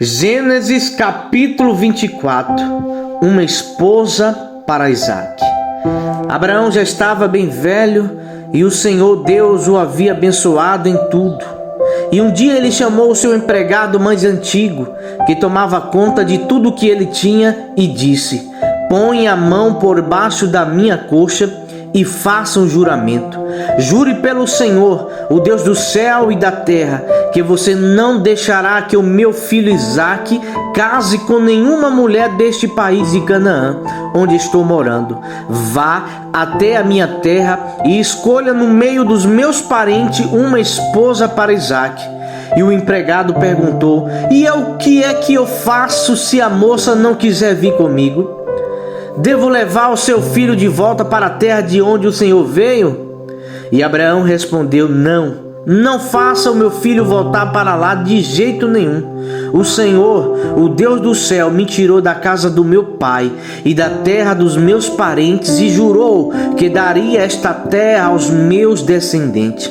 Gênesis capítulo 24. Uma esposa para Isaque. Abraão já estava bem velho e o Senhor Deus o havia abençoado em tudo. E um dia ele chamou o seu empregado mais antigo, que tomava conta de tudo que ele tinha, e disse: põe a mão por baixo da minha coxa e faça um juramento. Jure pelo Senhor, o Deus do céu e da terra, que você não deixará que o meu filho Isaque case com nenhuma mulher deste país de Canaã, onde estou morando. Vá até a minha terra e escolha no meio dos meus parentes uma esposa para Isaque. E o empregado perguntou: e o que é que eu faço se a moça não quiser vir comigo? Devo levar o seu filho de volta para a terra de onde o Senhor veio? E Abraão respondeu: não faça o meu filho voltar para lá de jeito nenhum. O Senhor, o Deus do céu, me tirou da casa do meu pai e da terra dos meus parentes e jurou que daria esta terra aos meus descendentes.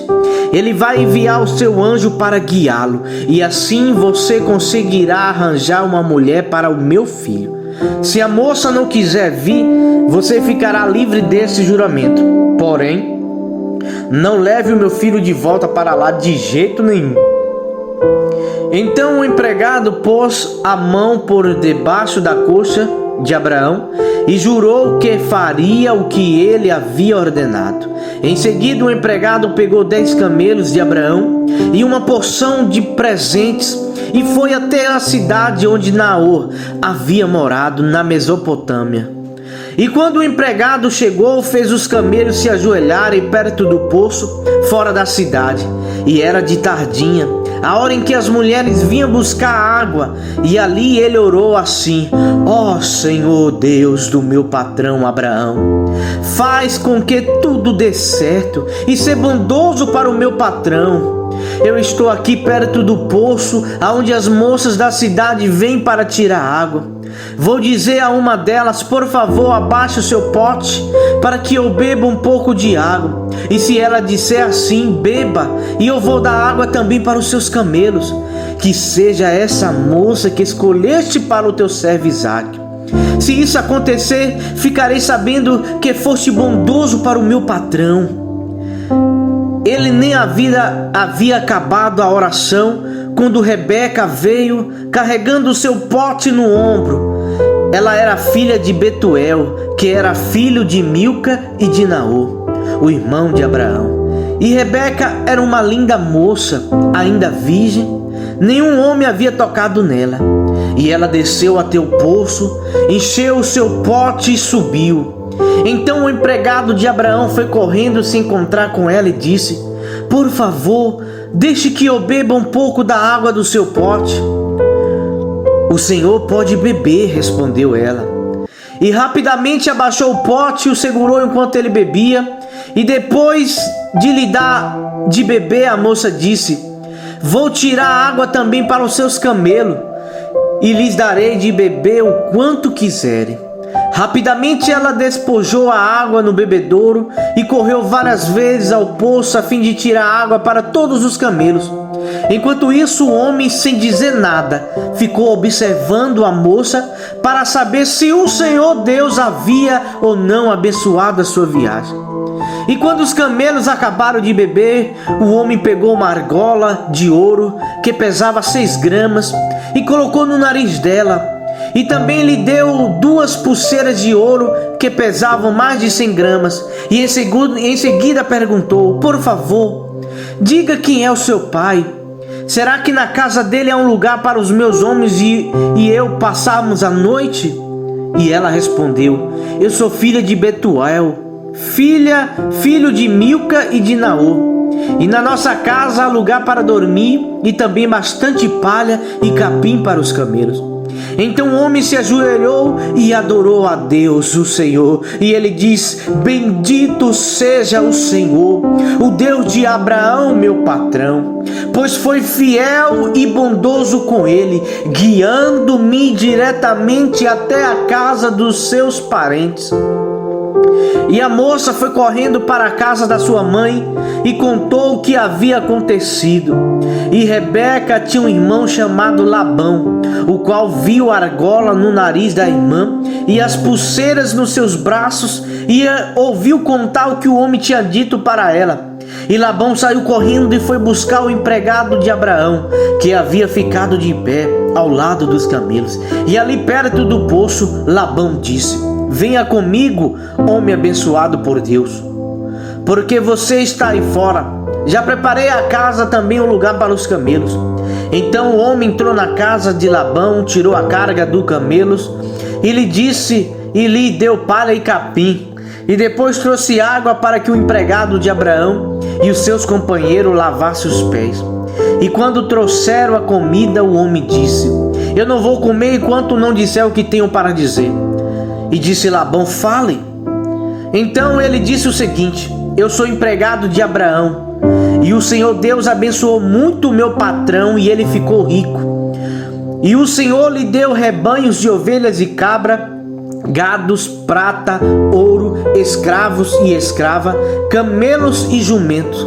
Ele vai enviar o seu anjo para guiá-lo, e assim você conseguirá arranjar uma mulher para o meu filho. Se a moça não quiser vir, você ficará livre desse juramento. Porém, não leve o meu filho de volta para lá de jeito nenhum. Então o empregado pôs a mão por debaixo da coxa de Abraão e jurou que faria o que ele havia ordenado. Em seguida o empregado pegou 10 camelos de Abraão e uma porção de presentes e foi até a cidade onde Naor havia morado, na Mesopotâmia. E quando o empregado chegou, fez os camelos se ajoelharem perto do poço, fora da cidade. E era de tardinha, a hora em que as mulheres vinham buscar água. E ali ele orou assim: ó Senhor Deus do meu patrão Abraão, faz com que tudo dê certo e ser bondoso para o meu patrão. Eu estou aqui perto do poço, aonde as moças da cidade vêm para tirar água. Vou dizer a uma delas: por favor, abaixe o seu pote para que eu beba um pouco de água. E se ela disser assim, beba, e eu vou dar água também para os seus camelos. Que seja essa moça que escolheste para o teu servo Isaque. Se isso acontecer, ficarei sabendo que foste bondoso para o meu patrão. Ele nem havia acabado a oração quando Rebeca veio carregando o seu pote no ombro. Ela era filha de Betuel, que era filho de Milca e de Naor, o irmão de Abraão. E Rebeca era uma linda moça, ainda virgem, nenhum homem havia tocado nela. E ela desceu até o poço, encheu o seu pote e subiu. Então o empregado de Abraão foi correndo se encontrar com ela e disse: por favor, deixe que eu beba um pouco da água do seu pote. O Senhor pode beber, respondeu ela. E rapidamente abaixou o pote e o segurou enquanto ele bebia. E depois de lhe dar de beber, a moça disse: vou tirar água também para os seus camelos, e lhes darei de beber o quanto quiserem. Rapidamente ela despojou a água no bebedouro e correu várias vezes ao poço a fim de tirar água para todos os camelos. Enquanto isso, o homem, sem dizer nada, ficou observando a moça para saber se o Senhor Deus havia ou não abençoado a sua viagem. E quando os camelos acabaram de beber, o homem pegou uma argola de ouro que pesava 6 gramas e colocou no nariz dela. E também lhe deu 2 pulseiras de ouro que pesavam mais de 100 gramas. E em seguida perguntou: por favor, diga quem é o seu pai. Será que na casa dele há um lugar para os meus homens e eu passarmos a noite? E ela respondeu: eu sou filha de Betuel, filho de Milca e de Naor. E na nossa casa há lugar para dormir e também bastante palha e capim para os camelos. Então o homem se ajoelhou e adorou a Deus, o Senhor. E ele diz: bendito seja o Senhor, o Deus de Abraão, meu patrão, pois foi fiel e bondoso com ele, guiando-me diretamente até a casa dos seus parentes. E a moça foi correndo para a casa da sua mãe e contou o que havia acontecido. E Rebeca tinha um irmão chamado Labão, o qual viu a argola no nariz da irmã e as pulseiras nos seus braços, e ouviu contar o que o homem tinha dito para ela. E Labão saiu correndo e foi buscar o empregado de Abraão, que havia ficado de pé ao lado dos camelos. E ali perto do poço, Labão disse: venha comigo, homem abençoado por Deus, porque você está aí fora. Já preparei a casa, também um lugar para os camelos. Então o homem entrou na casa de Labão, tirou a carga dos camelos e lhe deu palha e capim. E depois trouxe água para que o empregado de Abraão e os seus companheiros lavassem os pés. E quando trouxeram a comida, o homem disse: eu não vou comer enquanto não disser o que tenho para dizer. E disse Labão: fale. Então ele disse o seguinte: eu sou empregado de Abraão, e o Senhor Deus abençoou muito o meu patrão, e ele ficou rico. E o Senhor lhe deu rebanhos de ovelhas e cabra, gados, prata, ouro, escravos e escrava, camelos e jumentos.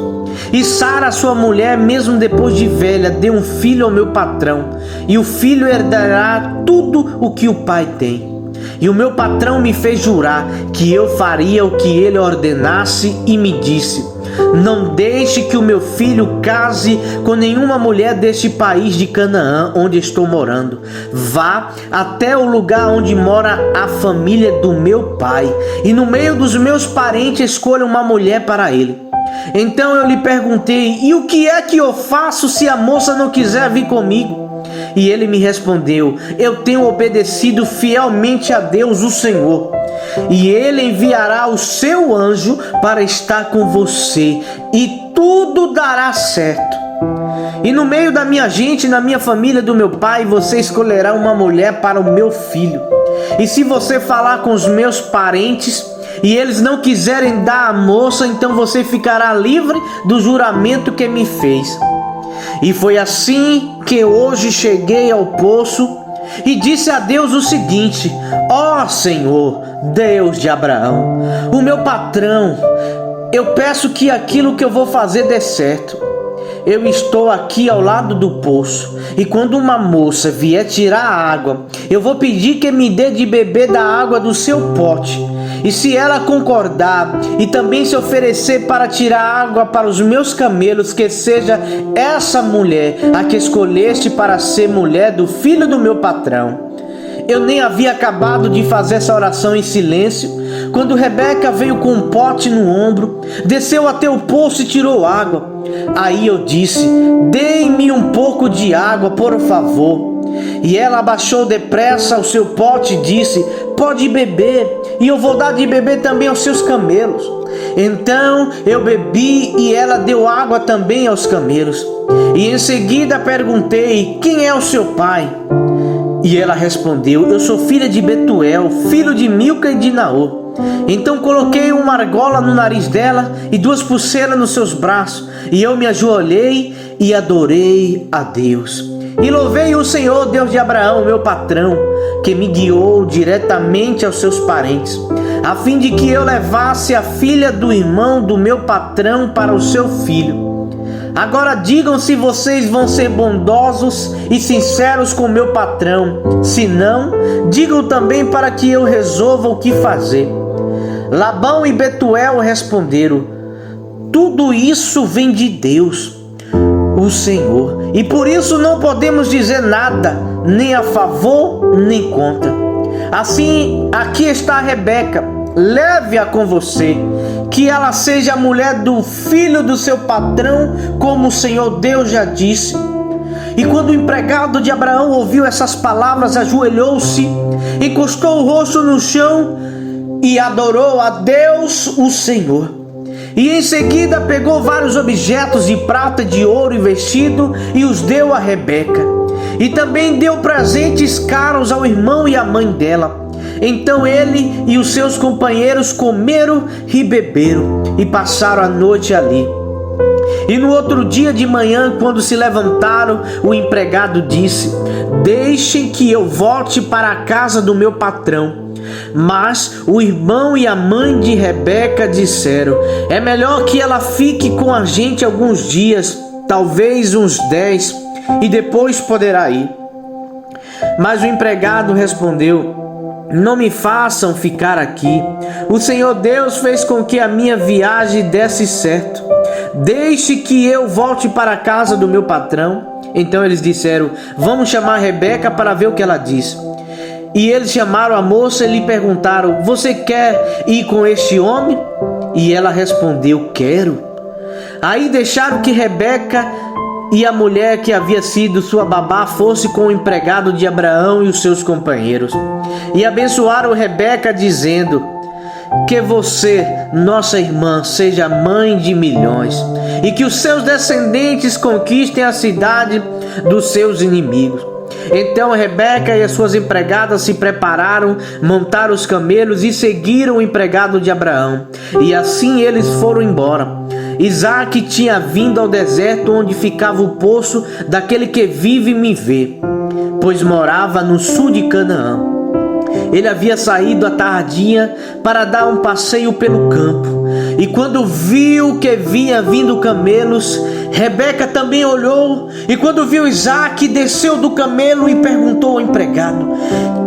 E Sara, sua mulher, mesmo depois de velha, deu um filho ao meu patrão, e o filho herdará tudo o que o pai tem. E o meu patrão me fez jurar que eu faria o que ele ordenasse, e me disse: não deixe que o meu filho case com nenhuma mulher deste país de Canaã, onde estou morando. Vá até o lugar onde mora a família do meu pai, e no meio dos meus parentes escolha uma mulher para ele. Então eu lhe perguntei: e o que é que eu faço se a moça não quiser vir comigo? E ele me respondeu: eu tenho obedecido fielmente a Deus, o Senhor, e ele enviará o seu anjo para estar com você, e tudo dará certo. E no meio da minha gente, na minha família do meu pai, você escolherá uma mulher para o meu filho. E se você falar com os meus parentes e eles não quiserem dar a moça, então você ficará livre do juramento que me fez. E foi assim que hoje cheguei ao poço e disse a Deus o seguinte: ó Senhor, Deus de Abraão, o meu patrão, eu peço que aquilo que eu vou fazer dê certo. Eu estou aqui ao lado do poço, e quando uma moça vier tirar a água, eu vou pedir que me dê de beber da água do seu pote. E se ela concordar e também se oferecer para tirar água para os meus camelos, que seja essa mulher a que escolheste para ser mulher do filho do meu patrão. Eu nem havia acabado de fazer essa oração em silêncio, quando Rebeca veio com um pote no ombro, desceu até o poço e tirou água. Aí eu disse: dê-me um pouco de água, por favor. E ela abaixou depressa o seu pote e disse: pode beber, e eu vou dar de beber também aos seus camelos. Então eu bebi, e ela deu água também aos camelos. E em seguida perguntei: quem é o seu pai? E ela respondeu: eu sou filha de Betuel, filho de Milca e de Naor. Então coloquei uma argola no nariz dela e 2 pulseiras nos seus braços, e eu me ajoelhei e adorei a Deus. E louvei o Senhor, Deus de Abraão, meu patrão, que me guiou diretamente aos seus parentes, a fim de que eu levasse a filha do irmão do meu patrão para o seu filho. Agora digam se vocês vão ser bondosos e sinceros com meu patrão. Se não, digam também para que eu resolva o que fazer. Labão e Betuel responderam: tudo isso vem de Deus, o Senhor, e por isso não podemos dizer nada, nem a favor, nem contra. Assim, aqui está a Rebeca, leve-a com você, que ela seja a mulher do filho do seu patrão, como o Senhor Deus já disse. E quando o empregado de Abraão ouviu essas palavras, ajoelhou-se, encostou o rosto no chão e adorou a Deus, o Senhor. E em seguida pegou vários objetos de prata, de ouro e vestido e os deu a Rebeca. E também deu presentes caros ao irmão e à mãe dela. Então ele e os seus companheiros comeram e beberam e passaram a noite ali. E no outro dia de manhã, quando se levantaram, o empregado disse: deixem que eu volte para a casa do meu patrão, Mas o irmão e a mãe de Rebeca disseram: é melhor que ela fique com a gente alguns dias, talvez uns 10, e depois poderá ir. Mas o empregado respondeu: não me façam ficar aqui. O Senhor Deus fez com que a minha viagem desse certo. Deixe que eu volte para a casa do meu patrão. Então eles disseram: vamos chamar Rebeca para ver o que ela diz. E eles chamaram a moça e lhe perguntaram: você quer ir com este homem? E ela respondeu: quero. Aí deixaram que Rebeca e a mulher que havia sido sua babá fosse com o empregado de Abraão e os seus companheiros. E abençoaram Rebeca, dizendo: que você, nossa irmã, seja mãe de milhões, e que os seus descendentes conquistem a cidade dos seus inimigos. Então Rebeca e as suas empregadas se prepararam, montaram os camelos e seguiram o empregado de Abraão. E assim eles foram embora. Isaque tinha vindo ao deserto onde ficava o poço daquele que vive e me vê, pois morava no sul de Canaã. Ele havia saído à tardinha para dar um passeio pelo campo. E quando viu que vinha vindo camelos, Rebeca também olhou. E quando viu Isaque, desceu do camelo e perguntou ao empregado: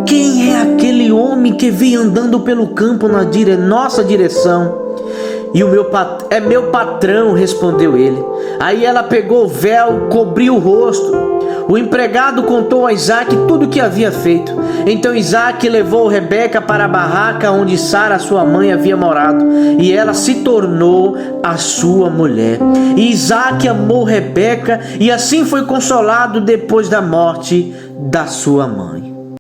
quem é aquele homem que vem andando pelo campo na nossa direção? E é meu patrão, respondeu ele. Aí ela pegou o véu, cobriu o rosto. O empregado contou a Isaque tudo o que havia feito. Então Isaque levou Rebeca para a barraca onde Sara, sua mãe, havia morado, e ela se tornou a sua mulher. E Isaque amou Rebeca, e assim foi consolado depois da morte da sua mãe.